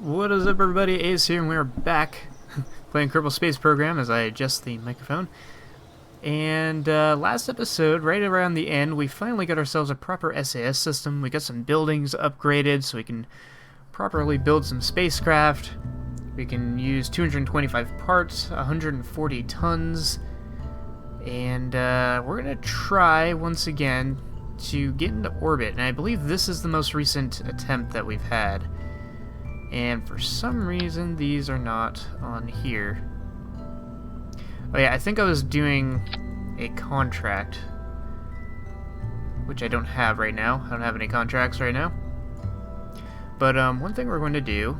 What is up, everybody? Ace here, and we're back playing Kerbal Space Program as I adjust the microphone. And last episode, right around the end, we finally got ourselves a proper SAS system. We got some buildings upgraded so we can properly build some spacecraft. We can use 225 parts, 140 tons, and we're going to try once again to get into orbit. And I believe this is the most recent attempt that we've had. And for some reason, these are not on here. Oh yeah, I think I was doing a contract, which I don't have right now. I don't have any contracts right now. But one thing we're going to do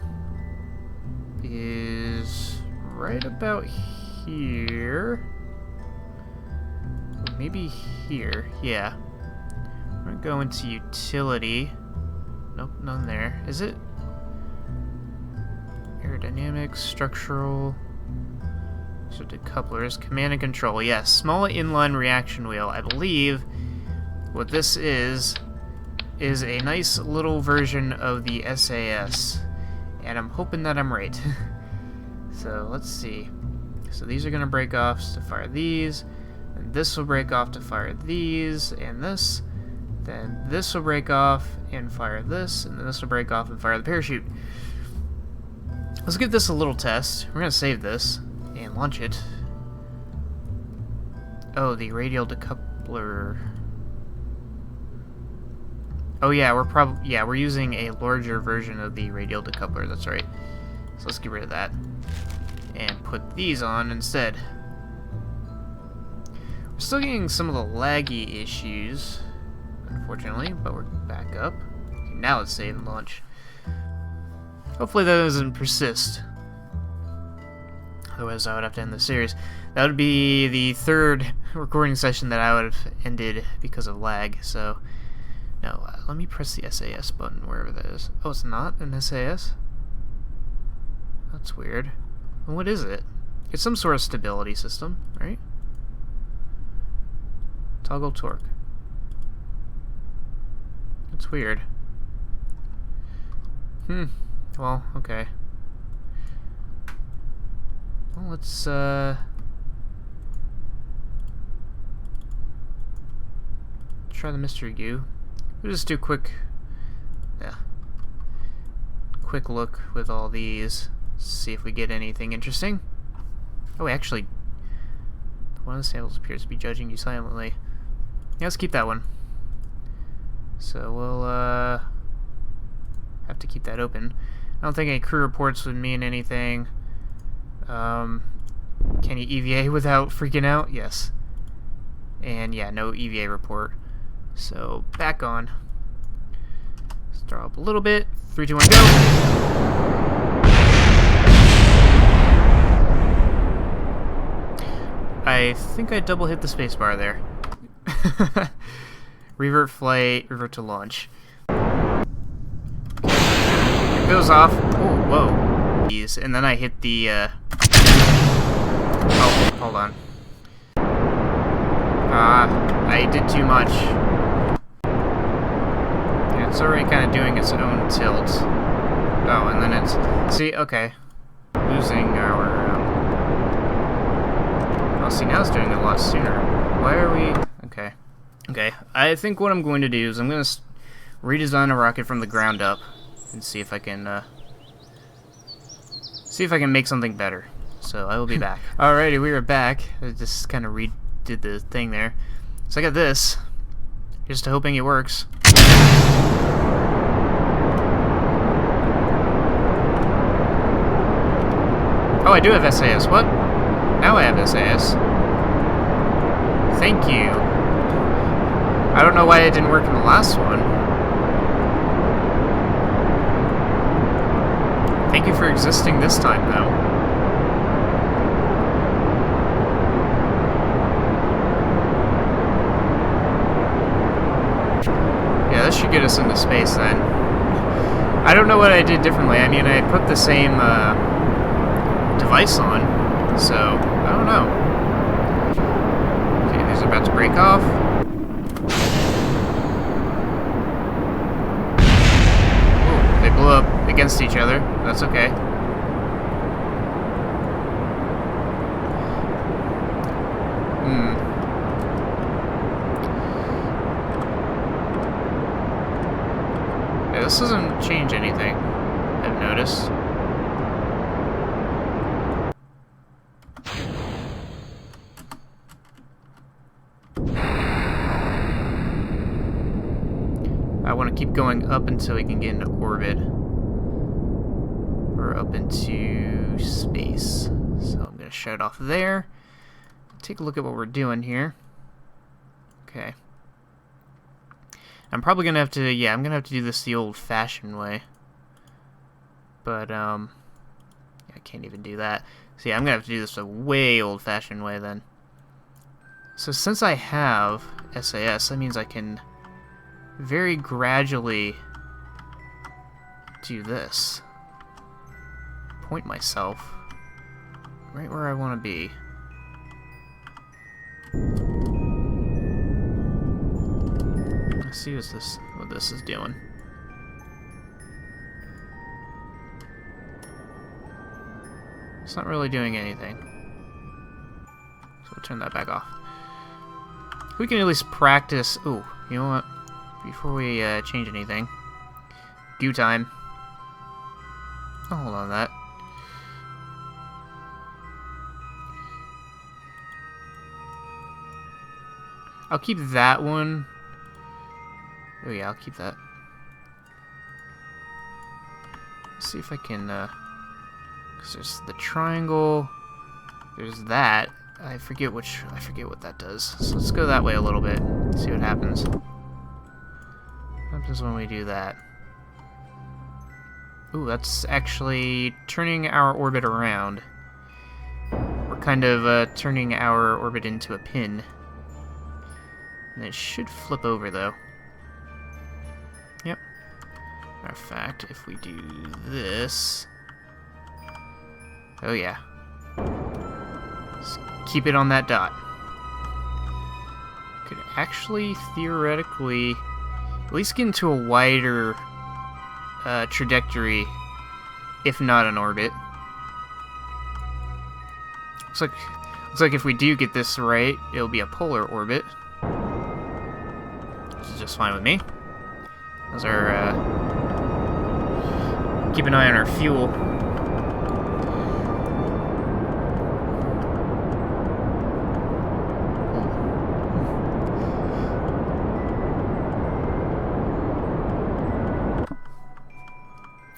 is right about here. Maybe here, yeah. We're going to go into utility. Nope, none there. Is it? Aerodynamics, structural, so decouplers, command and control. Yes, small inline reaction wheel. I believe what this is a nice little version of the SAS, and I'm hoping that I'm right. So let's see. So these are going to break off to fire these, and this will break off to fire these, and this. Then this will break off and fire this, and then this will break off and fire the parachute. Let's give this a little test. We're going to save this and launch it. Oh, the radial decoupler. Oh yeah, we're using a larger version of the radial decoupler, that's right. So let's get rid of that and put these on instead. We're still getting some of the laggy issues, unfortunately, but we're back up. Okay, now let's save and launch. Hopefully that doesn't persist. Otherwise I would have to end the series. That would be the third recording session that I would have ended because of lag. So, no, let me press the SAS button wherever that is. Oh, it's not an SAS? That's weird. Well, what is it? It's some sort of stability system, right? Toggle torque. That's weird. Well, okay. Well, let's try the mystery goo. We'll just do quick look with all these. See if we get anything interesting. Oh, actually, one of the samples appears to be judging you silently. Yeah, let's keep that one. So we'll have to keep that open. I don't think any crew reports would mean anything. Can you EVA without freaking out? Yes. And yeah, no EVA report. So back on. Let's draw up a little bit. 3, 2, 1, go! I think I double hit the spacebar there. Revert flight, revert to launch. It goes off. Oh, whoa. And then I hit the, oh, hold on. I did too much. Yeah, it's already kind of doing its own tilt. Oh, and then it's... See, okay. Losing our, oh, see, now it's doing it a lot sooner. Why are we... Okay. Okay, I think what I'm going to do is I'm going to redesign a rocket from the ground up and see if I can make something better. So I will be back. Alrighty, we are back. I just kind of redid the thing there. So I got this. Just hoping it works. Oh, I do have SAS. What? Now I have SAS. Thank you. I don't know why it didn't work in the last one. Thank you for existing this time, though. Yeah, this should get us into space, then. I don't know what I did differently. I mean, I put the same device on, so I don't know. Okay, these are about to break off. Ooh, they blew up against each other. That's okay. Yeah, this doesn't change anything, I've noticed. I want to keep going up until we can get into orbit. Or up into space. So I'm going to shut it off there. Take a look at what we're doing here. Okay. I'm probably going to have to, yeah, I'm going to have to do this the old-fashioned way. But, I can't even do that. So yeah, I'm going to have to do this a way old-fashioned way then. So since I have SAS, that means I can very gradually do this. Point myself right where I want to be. Let's see what this is doing. It's not really doing anything. So we'll turn that back off. We can at least practice. Ooh, you know what? Before we change anything, goo time. I'll hold on to that. I'll keep that one. Oh yeah, I'll keep that. Let's see if I can, because there's the triangle, there's that. I forget what that does. So let's go that way a little bit, see what happens. What happens when we do that? Ooh, that's actually turning our orbit around. We're kind of turning our orbit into a pin. And it should flip over, though. Yep. Matter of fact, if we do this... Oh, yeah. Just keep it on that dot. Could actually, theoretically, at least get into a wider trajectory, if not an orbit. Looks like if we do get this right, it'll be a polar orbit. Which is just fine with me. Those are, keep an eye on our fuel.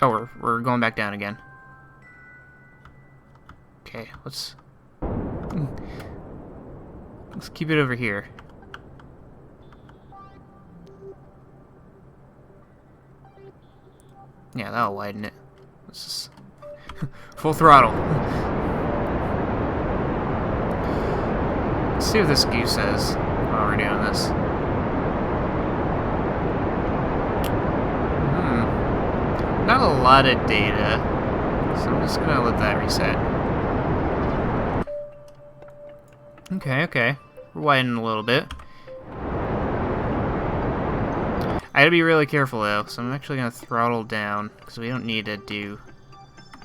Oh, we're going back down again. Okay, let's keep it over here. Yeah, that'll widen it. This is full throttle. Let's see what this goose says while we're doing this. Not a lot of data, so I'm just gonna let that reset. Okay. We're widening a little bit. I gotta be really careful though, so I'm actually gonna throttle down, because we don't need to do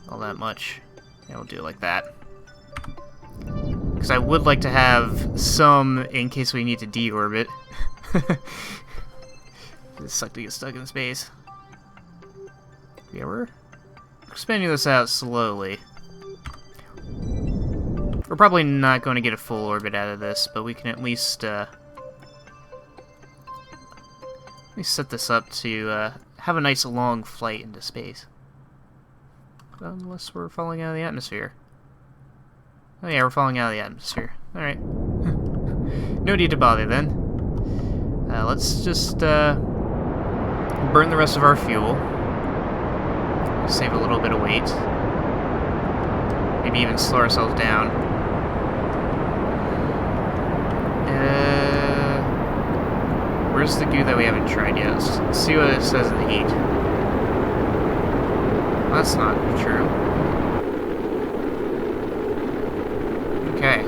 all that much. Yeah, we'll do it like that. Because I would like to have some in case we need to deorbit. It sucks to get stuck in space. Yeah, we're expanding this out slowly. We're probably not going to get a full orbit out of this, but we can at least set this up to have a nice long flight into space. Unless we're falling out of the atmosphere. Oh yeah, we're falling out of the atmosphere. Alright. No need to bother then. Let's just burn the rest of our fuel. Save a little bit of weight. Maybe even slow ourselves down. Where's the goo that we haven't tried yet? Let's see what it says in the heat. Well, that's not true. Okay.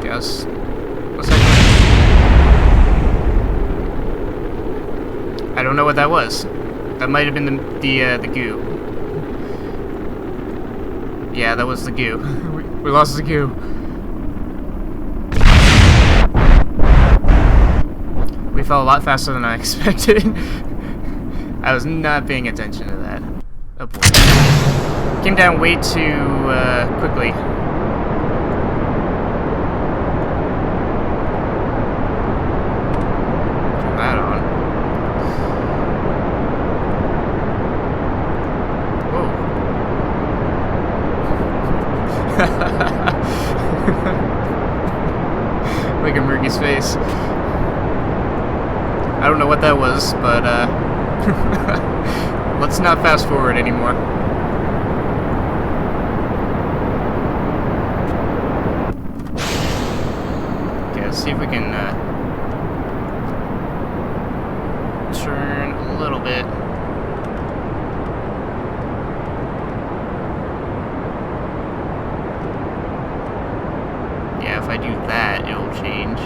Guess. What's that? I don't know what that was. That might have been the goo. Yeah, that was the goo. we lost the goo. We fell a lot faster than I expected. I was not paying attention to that. Oh boy. Came down way too quickly. Turn that on. Whoa. Look at Murky's face. I don't know what that was, but let's not fast forward anymore. Okay, let's see if we can turn a little bit. Yeah, if I do that, it'll change.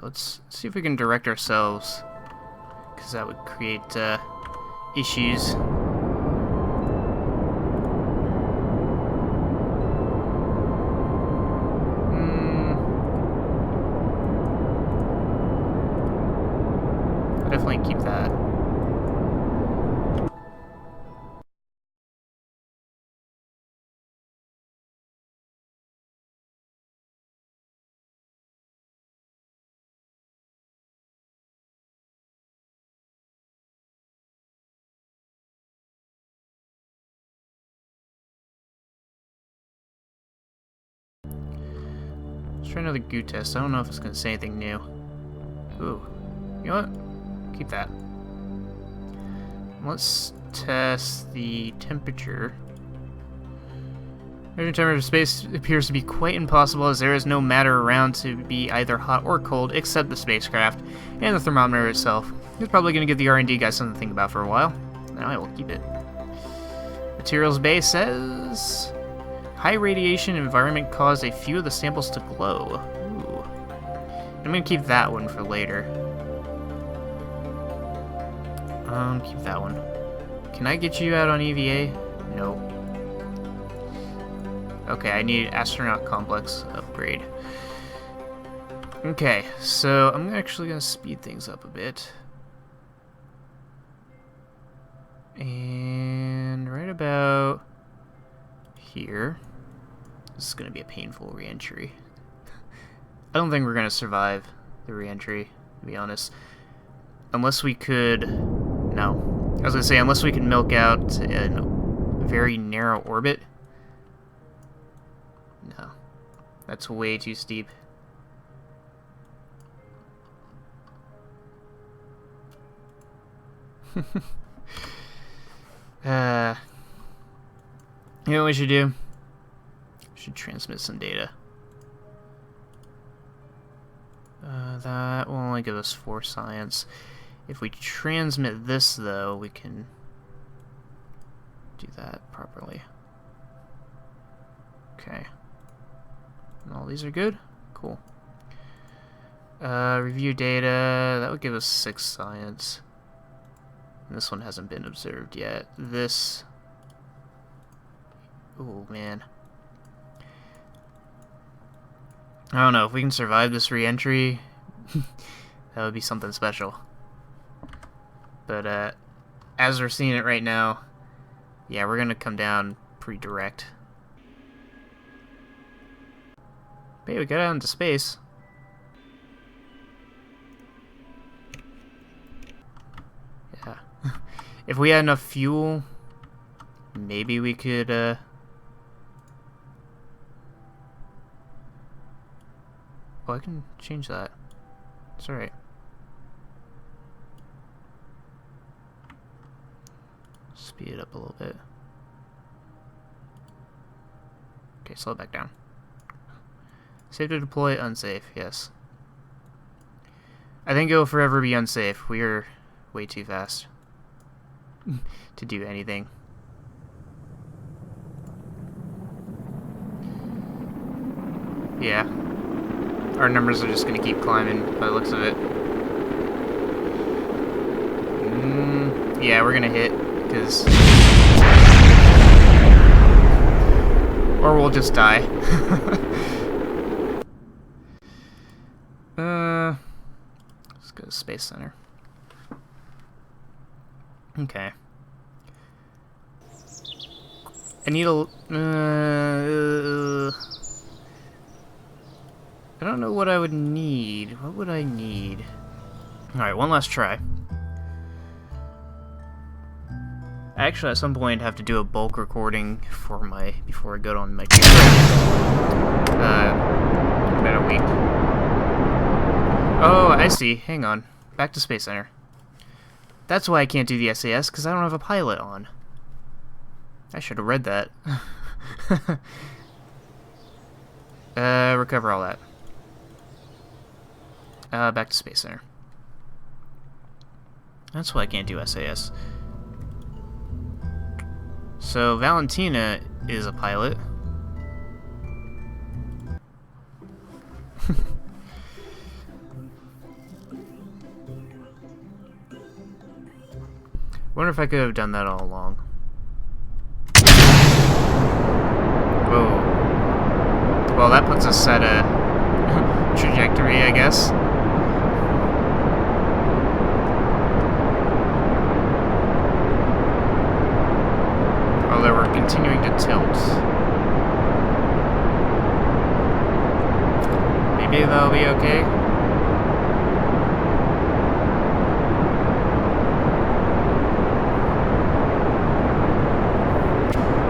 Let's see if we can direct ourselves, because that would create issues. I'll definitely keep that. Let's try another goo test. I don't know if it's going to say anything new. Ooh. You know what? Keep that. Let's test the temperature. Measuring temperature of space appears to be quite impossible, as there is no matter around to be either hot or cold except the spacecraft and the thermometer itself. It's probably going to give the R&D guys something to think about for a while. Now I will keep it. Materials Bay says... High radiation environment caused a few of the samples to glow. Ooh. I'm gonna keep that one for later. Keep that one. Can I get you out on EVA? No. Okay, I need astronaut complex upgrade. Okay, so I'm actually gonna speed things up a bit. And right about here. This is going to be a painful re-entry. I don't think we're going to survive the re-entry, to be honest. Unless we could... No. I was going to say, unless we can milk out a very narrow orbit. No. That's way too steep. You know what we should do? We should transmit some data. That will only give us 4 science. If we transmit this, though, we can do that properly. Okay. And all these are good? Cool. Review data. That would give us 6 science. And this one hasn't been observed yet. This... Oh, man. I don't know. If we can survive this re-entry, that would be something special. But, as we're seeing it right now, yeah, we're gonna come down pretty direct. But hey, we got out into space. Yeah. If we had enough fuel, maybe we could, Oh, I can change that. It's alright. Speed it up a little bit. Okay, slow it back down. Safe to deploy, unsafe, yes. I think it will forever be unsafe. We are way too fast to do anything. Yeah. Our numbers are just gonna keep climbing by the looks of it. Yeah, we're gonna hit, because... Or we'll just die. Let's go to Space Center. Okay. I need a... I don't know what I would need. What would I need? Alright, one last try. I actually, at some point, have to do a bulk recording for before I go on my trip. About a week. Oh, I see. Hang on. Back to Space Center. That's why I can't do the SAS, because I don't have a pilot on. I should have read that. Recover all that. Back to Space Center. That's why I can't do SAS. So, Valentina is a pilot. Wonder if I could have done that all along. Whoa. Well, that puts us at a trajectory, I guess. Although we're continuing to tilt. Maybe that'll be okay.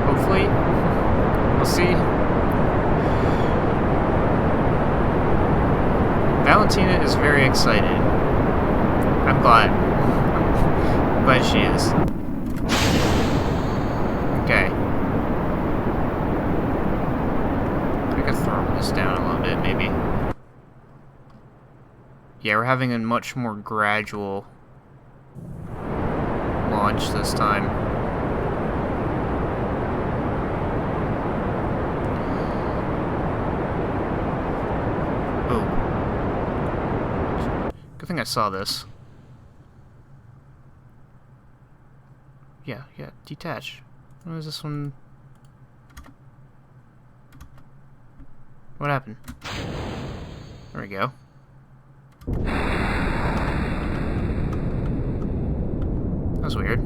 Hopefully. We'll see. Valentina is very excited. I'm glad. I'm glad she is. Okay. I could throw this down a little bit, maybe. Yeah, we're having a much more gradual launch this time. Oh. Good thing I saw this. Yeah, detach. What is this one? What happened? There we go. That was weird.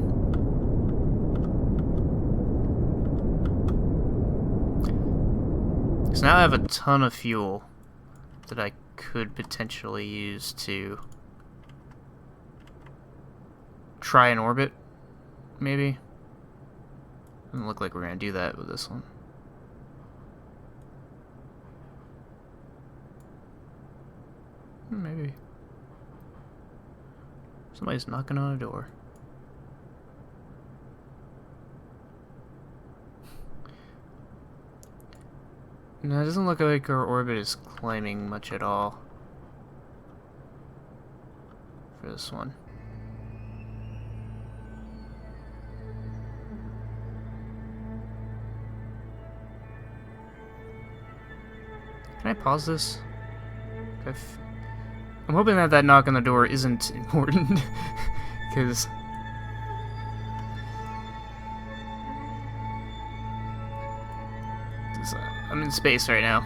So now I have a ton of fuel that I could potentially use to try an orbit, maybe. Doesn't look like we're gonna do that with this one. Maybe. Somebody's knocking on a door. No, it doesn't look like our orbit is climbing much at all for this one. Can I pause this? I'm hoping that that knock on the door isn't important, because I'm in space right now.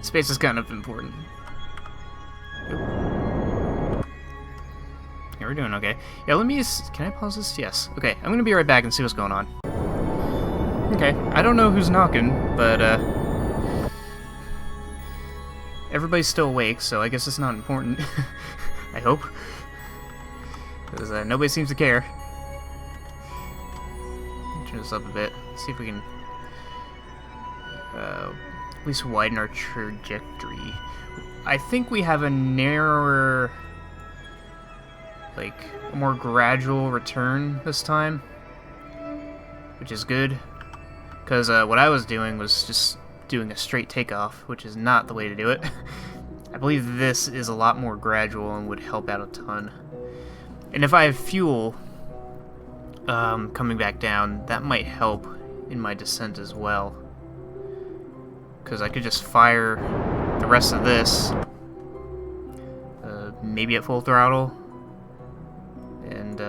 Space is kind of important. Yeah, we're doing okay. Yeah, let me... Can I pause this? Yes. Okay, I'm gonna be right back and see what's going on. Okay, I don't know who's knocking, but, everybody's still awake, so I guess it's not important. I hope. Because nobody seems to care. Turn this up a bit. See if we can at least widen our trajectory. I think we have a narrower, like, a more gradual return this time, which is good. Because what I was doing was just doing a straight takeoff, which is not the way to do it. I believe this is a lot more gradual and would help out a ton. And if I have fuel coming back down, that might help in my descent as well. because I could just fire the rest of this, maybe at full throttle, and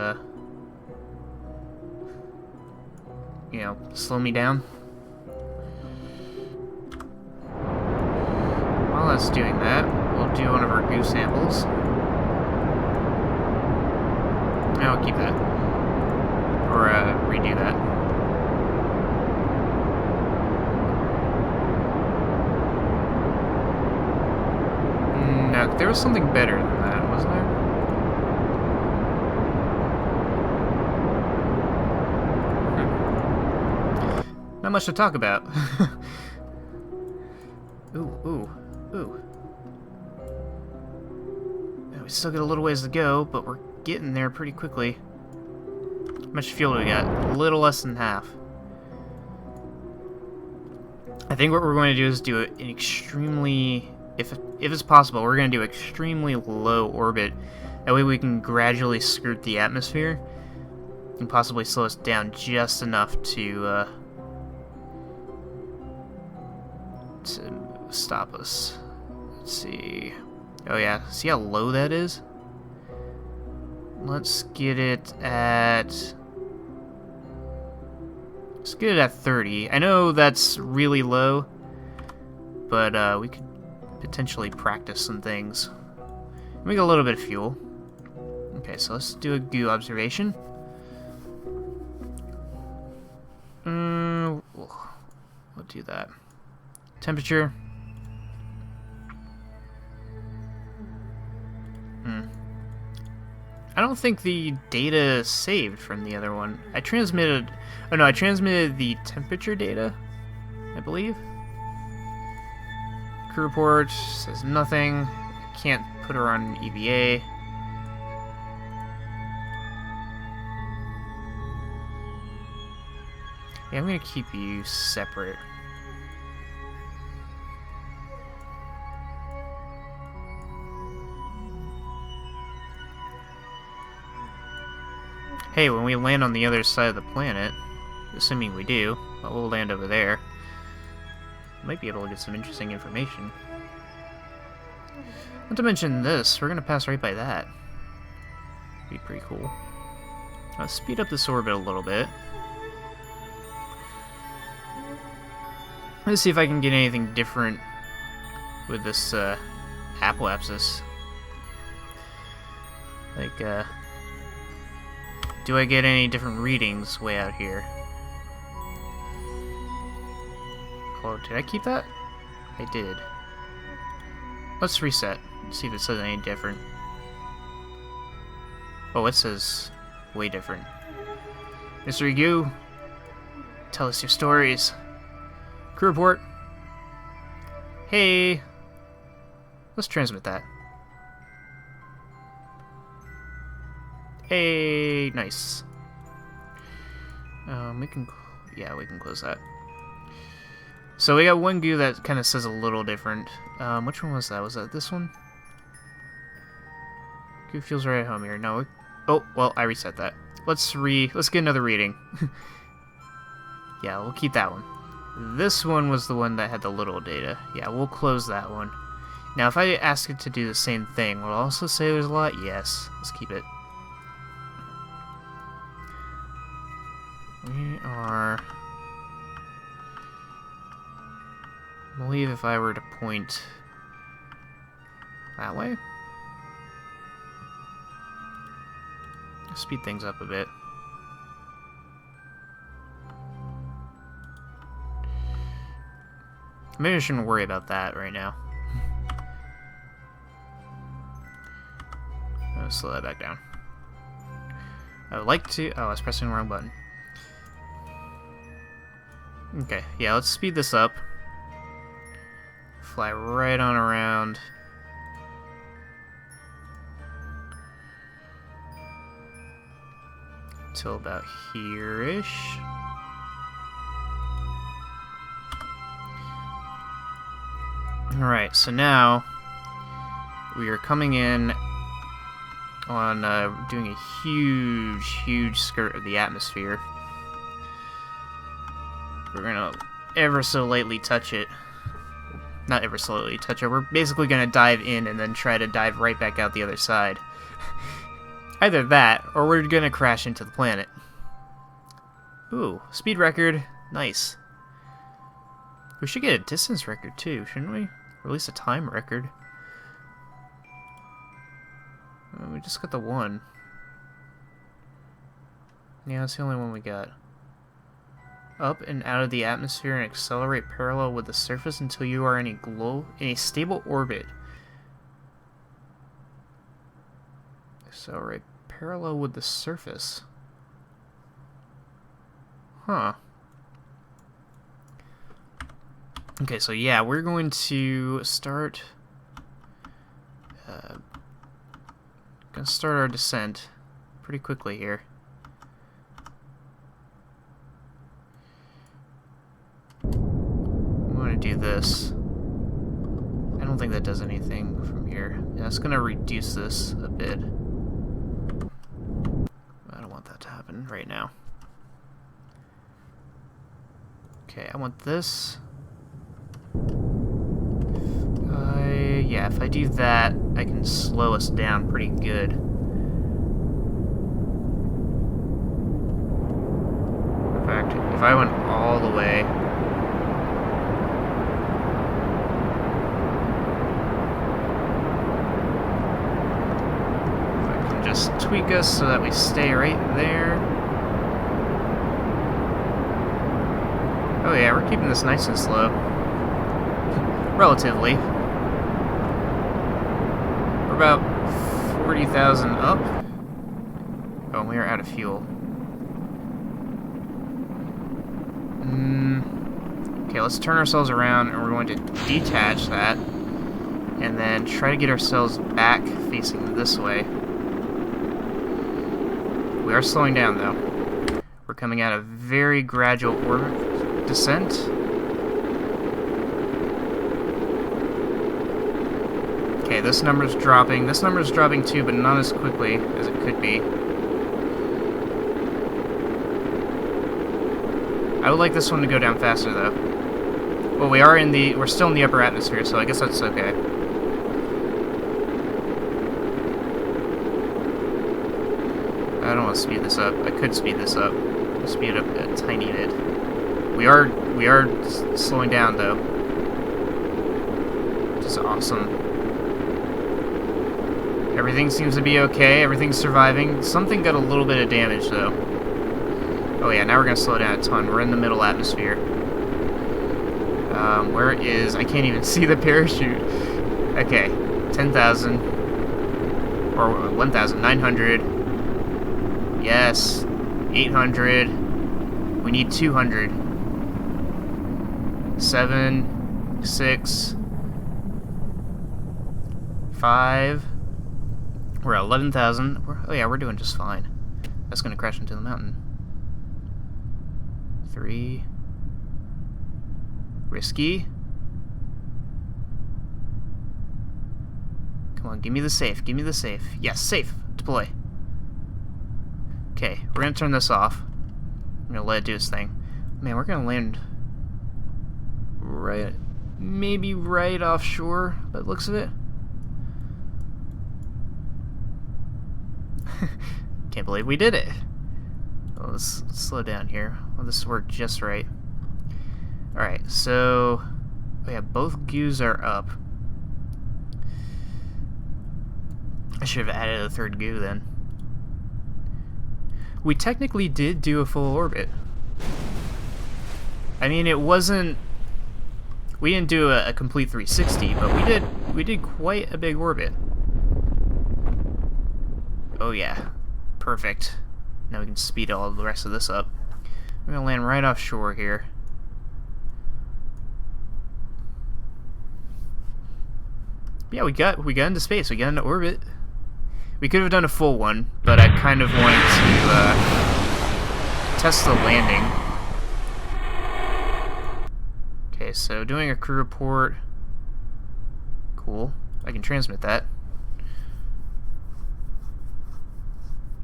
you know, slow me down. While it's doing that, we'll do one of our goo samples. Now we'll keep that, or redo that. No, there was something better than that, wasn't there? Not much to talk about. Ooh. We still got a little ways to go, but we're getting there pretty quickly. How much fuel do we got? A little less than half. I think what we're going to do is do an extremely, if it's possible, we're going to do extremely low orbit. That way we can gradually skirt the atmosphere and possibly slow us down just enough to stop us. Let's see. Oh yeah, see how low that is? Let's get it at 30. I know that's really low, but we could potentially practice some things. We got a little bit of fuel. Okay, so let's do a goo observation. We'll do that. Temperature. I don't think the data saved from the other one. I transmitted the temperature data, I believe. Crew report says nothing. Can't put her on EVA. Yeah, I'm gonna keep you separate. Hey, when we land on the other side of the planet, assuming we do, well, we'll land over there. Might be able to get some interesting information. Not to mention this, we're gonna pass right by that. Be pretty cool. I'll speed up this orbit a little bit. Let's see if I can get anything different with this apoapsis. Like, do I get any different readings way out here? Oh, did I keep that? I did. Let's reset and see if it says any different. Oh, it says way different. Mr. Gu, tell us your stories. Crew report. Hey. Let's transmit that. Hey, nice. We can close that. So we got one goo that kind of says a little different. Which one was that? Was that this one? Goo feels right at home here. No. Oh, well, I reset that. Let's get another reading. Yeah, we'll keep that one. This one was the one that had the little data. Yeah, we'll close that one. Now, if I ask it to do the same thing, will it also say there's a lot? Yes. Let's keep it. We are... I believe if I were to point that way, speed things up a bit. Maybe I shouldn't worry about that right now. I'll slow that back down. I would like to... Oh, I was pressing the wrong button. Okay, yeah, let's speed this up. Fly right on around. Till about here-ish. Alright, so now we are coming in on doing a huge skirt of the atmosphere. We're gonna ever so lightly touch it. not ever slowly touch it. We're basically going to dive in and then try to dive right back out the other side. Either that, or we're going to crash into the planet. Ooh, speed record. Nice. We should get a distance record too, shouldn't we? Or at least a time record. We just got the one. Yeah, that's the only one we got. Up and out of the atmosphere and accelerate parallel with the surface until you are in a stable orbit. Accelerate parallel with the surface. Huh. Okay, so yeah, we're going to start our descent pretty quickly here. I'm going to do this. I don't think that does anything from here. Yeah, it's going to reduce this a bit. I don't want that to happen right now. Okay, I want this. Yeah, if I do that, I can slow us down pretty good. In fact, if I went all the way... If I can just tweak us so that we stay right there. Oh yeah, we're keeping this nice and slow. Relatively. We're about 40,000 up. Oh, we are out of fuel. Okay, let's turn ourselves around and we're going to detach that. And then try to get ourselves back facing this way. We are slowing down though. We're coming at a very gradual orbit descent. Okay, this number's dropping. This number's dropping too, but not as quickly as it could be. I would like this one to go down faster though. Well, we're still in the upper atmosphere, so I guess that's okay. I don't want to speed this up. I could speed this up. I'll speed it up a tiny bit. We are slowing down though. Which is awesome. Everything seems to be okay. Everything's surviving. Something got a little bit of damage though. Oh yeah, now we're gonna slow down a ton. We're in the middle atmosphere. Where is... I can't even see the parachute. Okay, 10,000. Or 1,900. Yes. 800. We need 200. 7, 6, 5. We're at 11,000. Oh yeah, we're doing just fine. That's gonna crash into the mountain. 3. Risky. Come on, give me the safe. Give me the safe. Yes, safe. Deploy. Okay, we're gonna turn this off. I'm gonna let it do its thing. Man, we're gonna land right, maybe right offshore by the looks of it. Can't believe we did it. Well, let's slow down here. Well, this worked just right. Alright, so... Oh yeah, both goos are up. I should have added a third goo then. We technically did do a full orbit. I mean, it wasn't... We didn't do a complete 360, but we did quite a big orbit. Oh yeah, perfect. Now we can speed all the rest of this up. We're gonna land right offshore here. Yeah, we got into space. We got into orbit. We could have done a full one, but I kind of wanted to test the landing. Okay, so doing a crew report. Cool. I can transmit that.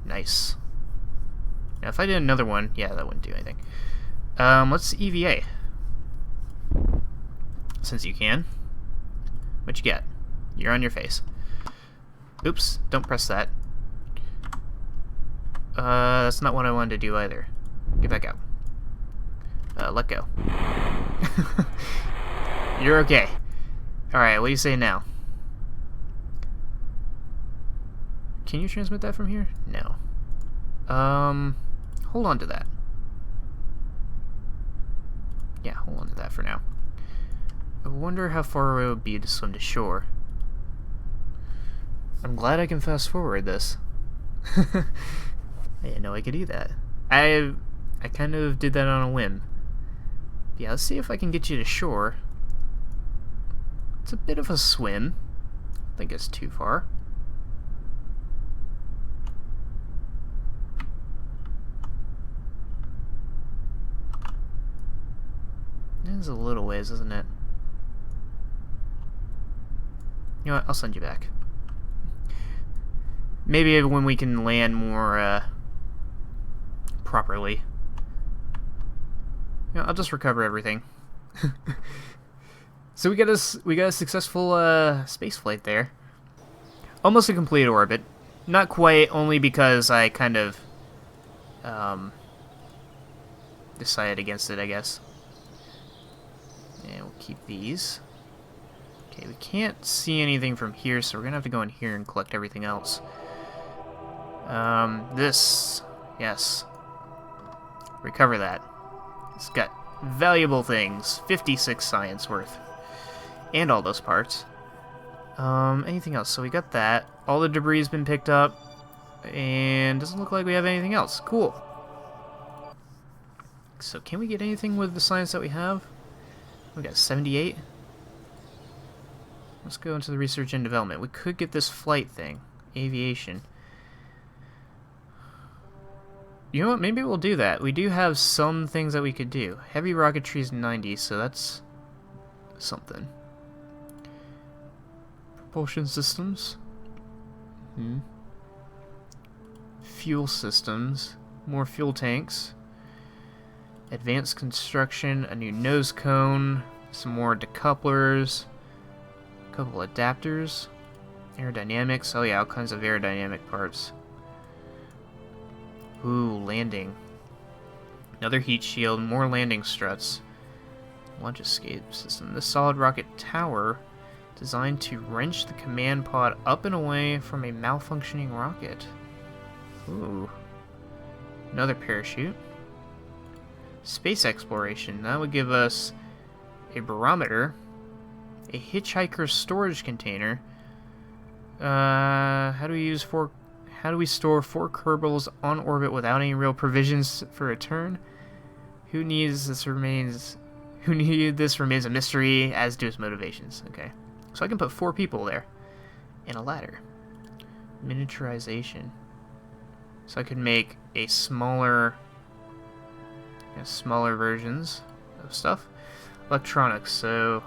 Nice. Now, if I did another one, yeah, that wouldn't do anything. Let's EVA. Since you can. What you got? You're on your face. Oops, don't press that. That's not what I wanted to do either. Get back out. Let go. You're okay. Alright, what do you say now? Can you transmit that from here? No. Hold on to that. Yeah, hold on to that for now. I wonder how far it would be to swim to shore. I'm glad I can fast forward this. I didn't know I could do that. I kind of did that on a whim. Yeah, let's see if I can get you to shore. It's a bit of a swim. I don't think it's too far. It's a little ways, isn't it? You know what? I'll send you back. Maybe when we can land more properly. You know, I'll just recover everything. So we got a successful space flight there. Almost a complete orbit. Not quite, only because I kind of decided against it, I guess. And we'll keep these. Okay, we can't see anything from here, so we're gonna have to go in here and collect everything else. This, yes. Recover that. It's got valuable things. 56 science worth. And all those parts. Anything else? So we got that. All the debris has been picked up. And doesn't look like we have anything else. Cool. So can we get anything with the science that we have? We got 78. Let's go into the research and development. We could get this flight thing. Aviation. You know what? Maybe we'll do that. We do have some things that we could do. Heavy rocketry is 90, so that's something. Propulsion systems. Fuel systems. More fuel tanks. Advanced construction. A new nose cone. Some more decouplers. A couple adapters. Aerodynamics. Oh yeah, all kinds of aerodynamic parts. Ooh, landing. Another heat shield, more landing struts. Launch escape system. This solid rocket tower designed to wrench the command pod up and away from a malfunctioning rocket. Ooh. Another parachute. Space exploration. That would give us a barometer, a hitchhiker storage container. How do we store 4 Kerbals on orbit without any real provisions for return? Who needs this remains a mystery, as do its motivations. Okay. So I can put 4 people there. And a ladder. Miniaturization. So I could make a smaller versions of stuff. Electronics, so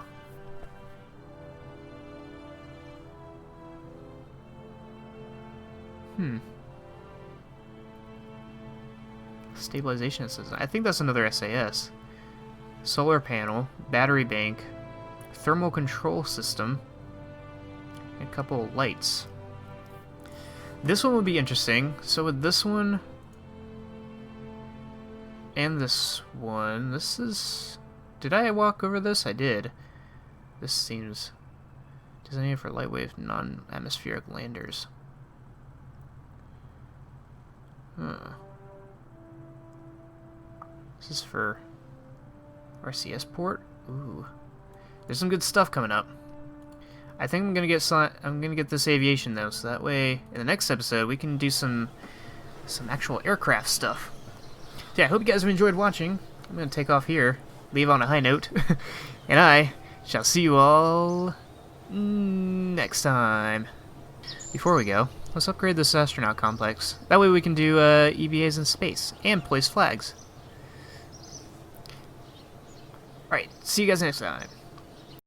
stabilization system. I think that's another SAS. Solar panel, battery bank, thermal control system, and a couple lights. This one would be interesting. So with this one and this one, this is... Did I walk over this? I did. This seems designated for lightweight non-atmospheric landers. This is for RCS port. Ooh, there's some good stuff coming up. I think I'm gonna get this aviation though, so that way in the next episode we can do some actual aircraft stuff. So yeah, I hope you guys have enjoyed watching. I'm gonna take off here, leave on a high note, and I shall see you all next time. Before we go, let's upgrade this astronaut complex. That way we can do EVAs in space and place flags. Alright, see you guys next time.